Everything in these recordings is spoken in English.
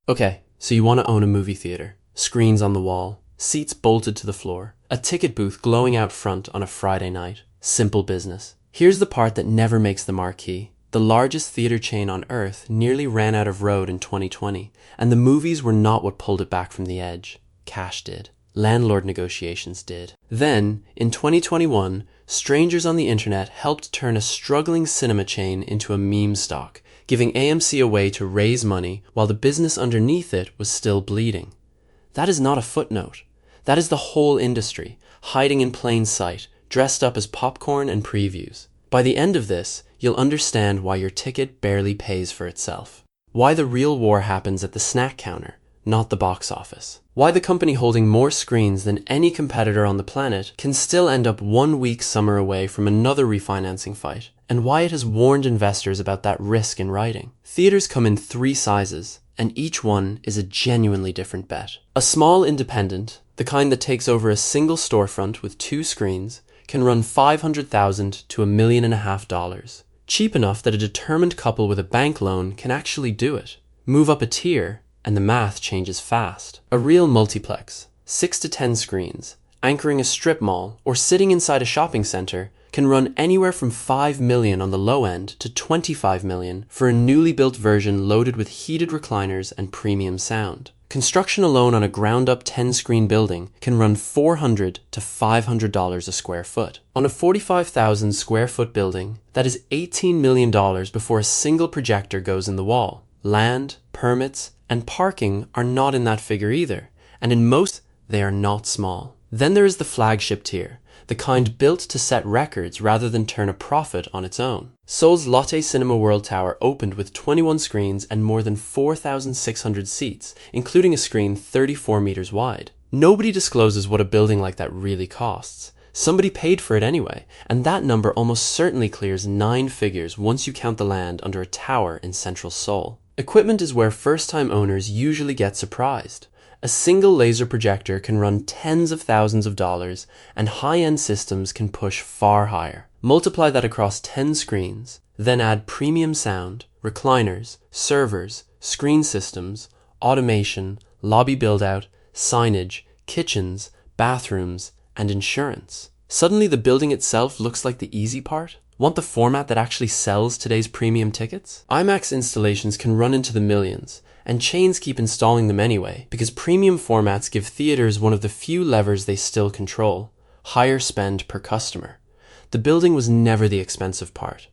Okay, so you want to own a movie theater. Screens on the wall, seats bolted to the floor, a ticket booth glowing out front on a Friday night. Simple business. Here's the part that never makes the marquee. The largest theater chain on earth nearly ran out of road in 2020, and the movies were not what pulled it back from the edge. Cash did. Landlord negotiations did. Then, in 2021, strangers on the internet helped turn a struggling cinema chain into a meme stock, giving AMC a way to raise money while the business underneath it was still bleeding. That is not a footnote. That is the whole industry, hiding in plain sight, dressed up as popcorn and previews. By the end of this, you'll understand why your ticket barely pays for itself. Why the real war happens at the snack counter, not the box office. Why the company holding more screens than any competitor on the planet can still end up 1 week summer away from another refinancing fight, and why it has warned investors about that risk in writing. Theaters come in 3 sizes, and each one is a genuinely different bet. A small independent, the kind that takes over a single storefront with 2 screens, can run $500,000 to $1.5 million. Cheap enough that a determined couple with a bank loan can actually do it. Move up a tier, and the math changes fast. A real multiplex, 6 to 10 screens, anchoring a strip mall or sitting inside a shopping center, can run anywhere from $5 million on the low end to $25 million for a newly built version loaded with heated recliners and premium sound. Construction alone on a ground-up 10-screen building can run $400 to $500 a square foot. On a 45,000 square foot building, that is $18 million before a single projector goes in the wall. Land, permits, and parking are not in that figure either, and in most, they are not small. Then there is the flagship tier, the kind built to set records rather than turn a profit on its own. Seoul's Lotte Cinema World Tower opened with 21 screens and more than 4,600 seats, including a screen 34 meters wide. Nobody discloses what a building like that really costs. Somebody paid for it anyway, and that number almost certainly clears 9 figures once you count the land under a tower in central Seoul. Equipment is where first-time owners usually get surprised. A single laser projector can run tens of thousands of dollars, and high-end systems can push far higher. Multiply that across 10 screens, then add premium sound, recliners, servers, screen systems, automation, lobby build-out, signage, kitchens, bathrooms, and insurance. Suddenly the building itself looks like the easy part. Want the format that actually sells today's premium tickets? IMAX installations can run into the millions, and chains keep installing them anyway, because premium formats give theaters one of the few levers they still control: higher spend per customer. The building was never the expensive part.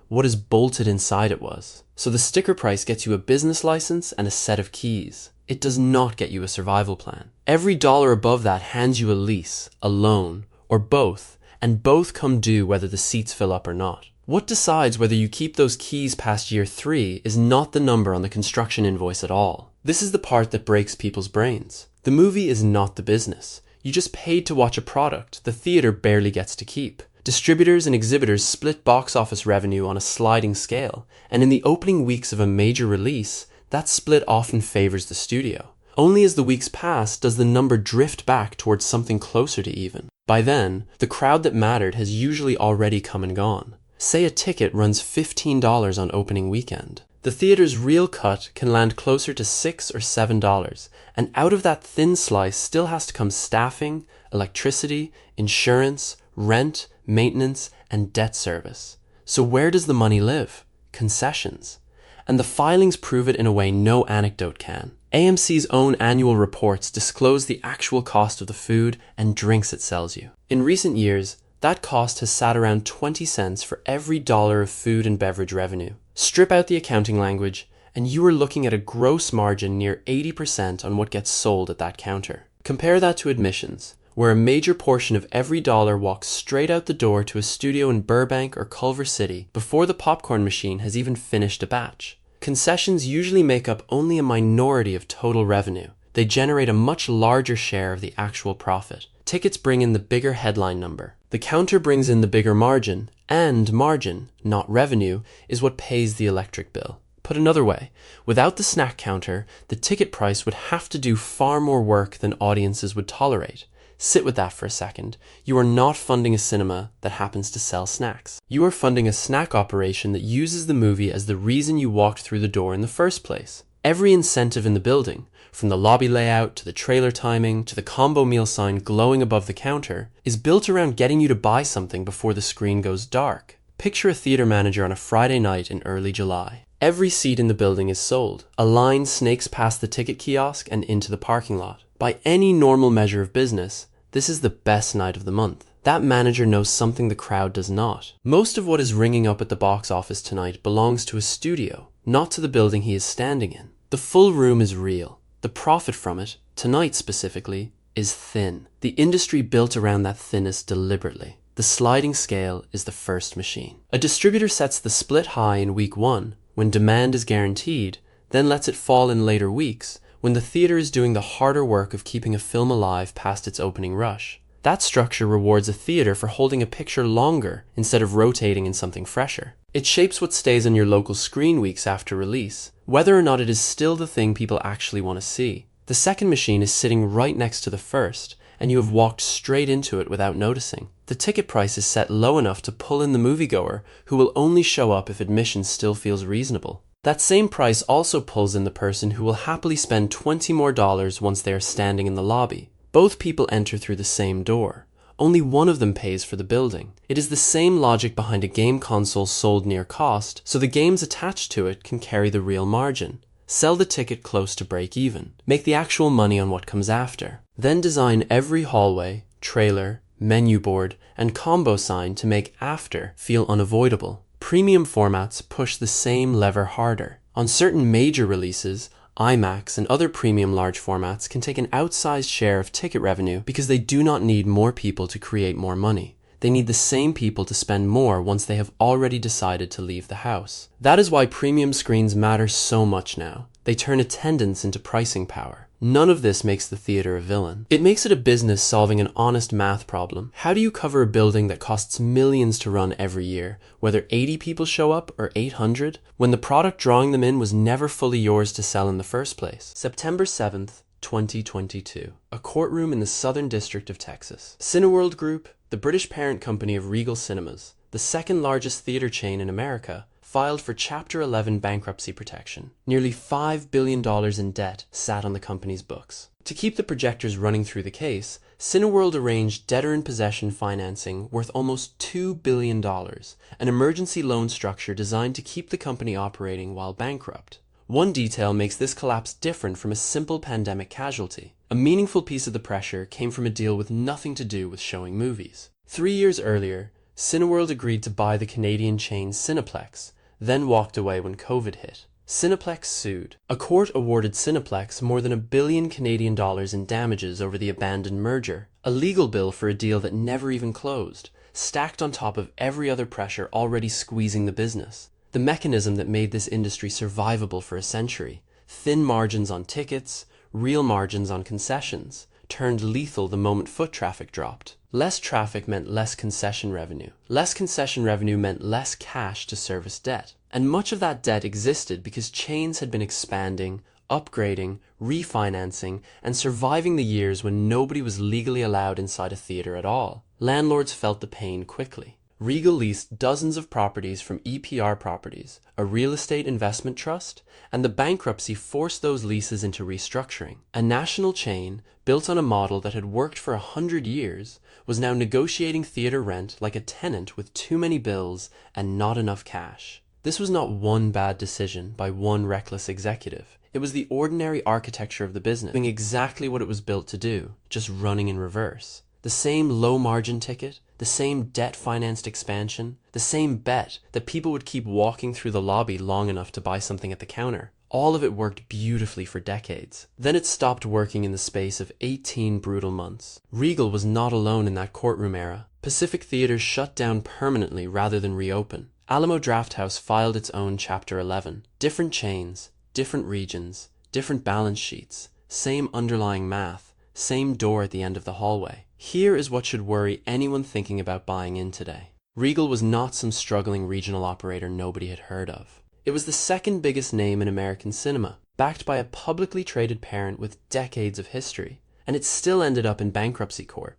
What is bolted inside it was. So the sticker price gets you a business license and a set of keys. It does not get you a survival plan. Every dollar above that hands you a lease, a loan, or both, and both come due whether the seats fill up or not. What decides whether you keep those keys past year 3 is not the number on the construction invoice at all. This is the part that breaks people's brains. The movie is not the business. You just paid to watch a product the theater barely gets to keep. Distributors and exhibitors split box office revenue on a sliding scale, and in the opening weeks of a major release, that split often favors the studio. Only as the weeks pass does the number drift back towards something closer to even. By then, the crowd that mattered has usually already come and gone. Say a ticket runs $15 on opening weekend. The theater's real cut can land closer to $6 or $7, and out of that thin slice still has to come staffing, electricity, insurance, rent, maintenance, and debt service. So where does the money live? Concessions. And the filings prove it in a way no anecdote can. AMC's own annual reports disclose the actual cost of the food and drinks it sells you. In recent years, that cost has sat around 20 cents for every dollar of food and beverage revenue. Strip out the accounting language, and you are looking at a gross margin near 80% on what gets sold at that counter. Compare that to admissions, where a major portion of every dollar walks straight out the door to a studio in Burbank or Culver City before the popcorn machine has even finished a batch. Concessions usually make up only a minority of total revenue. They generate a much larger share of the actual profit. Tickets bring in the bigger headline number. The counter brings in the bigger margin, and margin, not revenue, is what pays the electric bill. Put another way, without the snack counter, the ticket price would have to do far more work than audiences would tolerate. Sit with that for a second. You are not funding a cinema that happens to sell snacks. You are funding a snack operation that uses the movie as the reason you walked through the door in the first place. Every incentive in the building, from the lobby layout to the trailer timing to the combo meal sign glowing above the counter, is built around getting you to buy something before the screen goes dark. Picture a theater manager on a Friday night in early July. Every seat in the building is sold. A line snakes past the ticket kiosk and into the parking lot. By any normal measure of business, this is the best night of the month. That manager knows something the crowd does not. Most of what is ringing up at the box office tonight belongs to a studio, not to the building he is standing in. The full room is real. The profit from it, tonight specifically, is thin. The industry built around that thinness deliberately. The sliding scale is the first machine. A distributor sets the split high in week 1, when demand is guaranteed, then lets it fall in later weeks, when the theater is doing the harder work of keeping a film alive past its opening rush. That structure rewards a theater for holding a picture longer instead of rotating in something fresher. It shapes what stays on your local screen weeks after release, whether or not it is still the thing people actually want to see. The second machine is sitting right next to the first, and you have walked straight into it without noticing. The ticket price is set low enough to pull in the moviegoer, who will only show up if admission still feels reasonable. That same price also pulls in the person who will happily spend $20 more once they are standing in the lobby. Both people enter through the same door. Only one of them pays for the building. It is the same logic behind a game console sold near cost, so the games attached to it can carry the real margin. Sell the ticket close to break even. Make the actual money on what comes after. Then design every hallway, trailer, menu board, and combo sign to make after feel unavoidable. Premium formats push the same lever harder. On certain major releases, IMAX and other premium large formats can take an outsized share of ticket revenue because they do not need more people to create more money. They need the same people to spend more once they have already decided to leave the house. That is why premium screens matter so much now. They turn attendance into pricing power. None of this makes the theater a villain. It makes it a business solving an honest math problem. How do you cover a building that costs millions to run every year, whether 80 people show up or 800, when the product drawing them in was never fully yours to sell in the first place? September 7th, 2022. A courtroom in the Southern District of Texas. Cineworld Group, the British parent company of Regal Cinemas, the second largest theater chain in America, filed for Chapter 11 bankruptcy protection. Nearly $5 billion in debt sat on the company's books. To keep the projectors running through the case, Cineworld arranged debtor-in-possession financing worth almost $2 billion, an emergency loan structure designed to keep the company operating while bankrupt. One detail makes this collapse different from a simple pandemic casualty. A meaningful piece of the pressure came from a deal with nothing to do with showing movies. 3 years earlier, Cineworld agreed to buy the Canadian chain Cineplex, then walked away when COVID hit. Cineplex sued. A court awarded Cineplex more than $1 billion Canadian in damages over the abandoned merger, a legal bill for a deal that never even closed, stacked on top of every other pressure already squeezing the business. The mechanism that made this industry survivable for a century, thin margins on tickets, real margins on concessions, turned lethal the moment foot traffic dropped. Less traffic meant less concession revenue. Less concession revenue meant less cash to service debt. And much of that debt existed because chains had been expanding, upgrading, refinancing, and surviving the years when nobody was legally allowed inside a theater at all. Landlords felt the pain quickly. Regal leased dozens of properties from EPR Properties, a real estate investment trust, and the bankruptcy forced those leases into restructuring. A national chain, built on a model that had worked for 100 years, was now negotiating theater rent like a tenant with too many bills and not enough cash. This was not one bad decision by one reckless executive. It was the ordinary architecture of the business, doing exactly what it was built to do, just running in reverse. The same low-margin ticket, the same debt-financed expansion, the same bet that people would keep walking through the lobby long enough to buy something at the counter. All of it worked beautifully for decades. Then it stopped working in the space of 18 brutal months. Regal was not alone in that courtroom era. Pacific Theatres shut down permanently rather than reopen. Alamo Drafthouse filed its own Chapter 11. Different chains, different regions, different balance sheets, same underlying math, same door at the end of the hallway. Here is what should worry anyone thinking about buying in today. Regal was not some struggling regional operator nobody had heard of. It was the second biggest name in American cinema, backed by a publicly traded parent with decades of history, and it still ended up in bankruptcy court.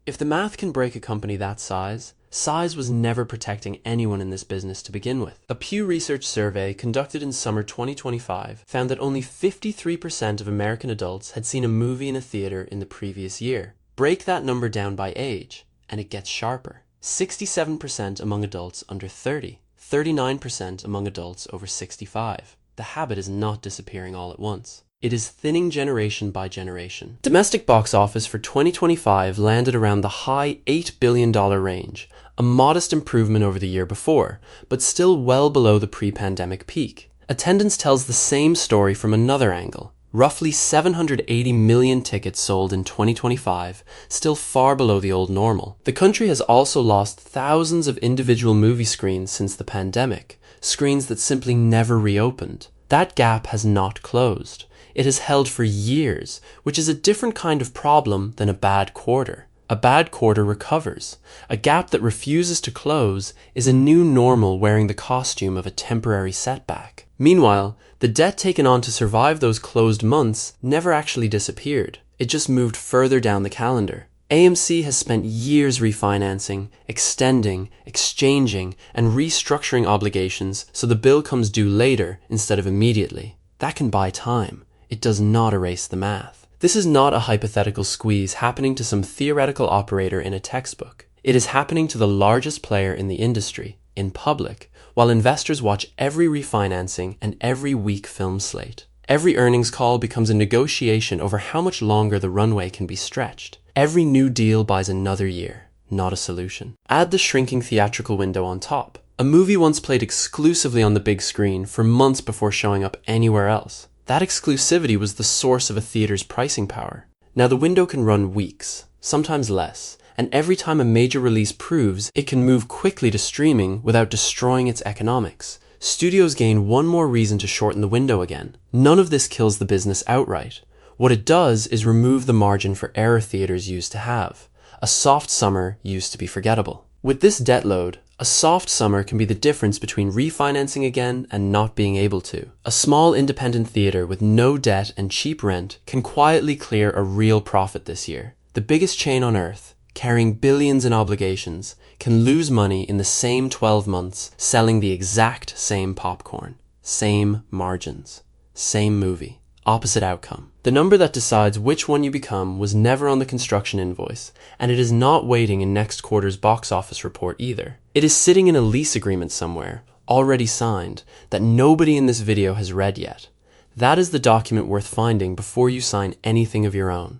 If the math can break a company that size, Size was never protecting anyone in this business to begin with. A Pew Research survey conducted in summer 2025 found that only 53% of American adults had seen a movie in a theater in the previous year. Break that number down by age, and it gets sharper. 67% among adults under 30, 39% among adults over 65. The habit is not disappearing all at once. It is thinning generation by generation. Domestic box office for 2025 landed around the high $8 billion range, a modest improvement over the year before, but still well below the pre-pandemic peak. Attendance tells the same story from another angle. Roughly 780 million tickets sold in 2025, still far below the old normal. The country has also lost thousands of individual movie screens since the pandemic, screens that simply never reopened. That gap has not closed. It has held for years, which is a different kind of problem than a bad quarter. A bad quarter recovers. A gap that refuses to close is a new normal wearing the costume of a temporary setback. Meanwhile, the debt taken on to survive those closed months never actually disappeared. It just moved further down the calendar. AMC has spent years refinancing, extending, exchanging, and restructuring obligations so the bill comes due later instead of immediately. That can buy time. It does not erase the math. This is not a hypothetical squeeze happening to some theoretical operator in a textbook. It is happening to the largest player in the industry, in public, while investors watch every refinancing and every weak film slate. Every earnings call becomes a negotiation over how much longer the runway can be stretched. Every new deal buys another year, not a solution. Add the shrinking theatrical window on top. A movie once played exclusively on the big screen for months before showing up anywhere else. That exclusivity was the source of a theater's pricing power. Now the window can run weeks, sometimes less, and every time a major release proves it can move quickly to streaming without destroying its economics, studios gain one more reason to shorten the window again. None of this kills the business outright. What it does is remove the margin for error theaters used to have. A soft summer used to be forgettable. With this debt load, a soft summer can be the difference between refinancing again and not being able to. A small independent theater with no debt and cheap rent can quietly clear a real profit this year. The biggest chain on earth, carrying billions in obligations, can lose money in the same 12 months selling the exact same popcorn, same margins, same movie. Opposite outcome. The number that decides which one you become was never on the construction invoice, and it is not waiting in next quarter's box office report either. It is sitting in a lease agreement somewhere, already signed, that nobody in this video has read yet. That is the document worth finding before you sign anything of your own.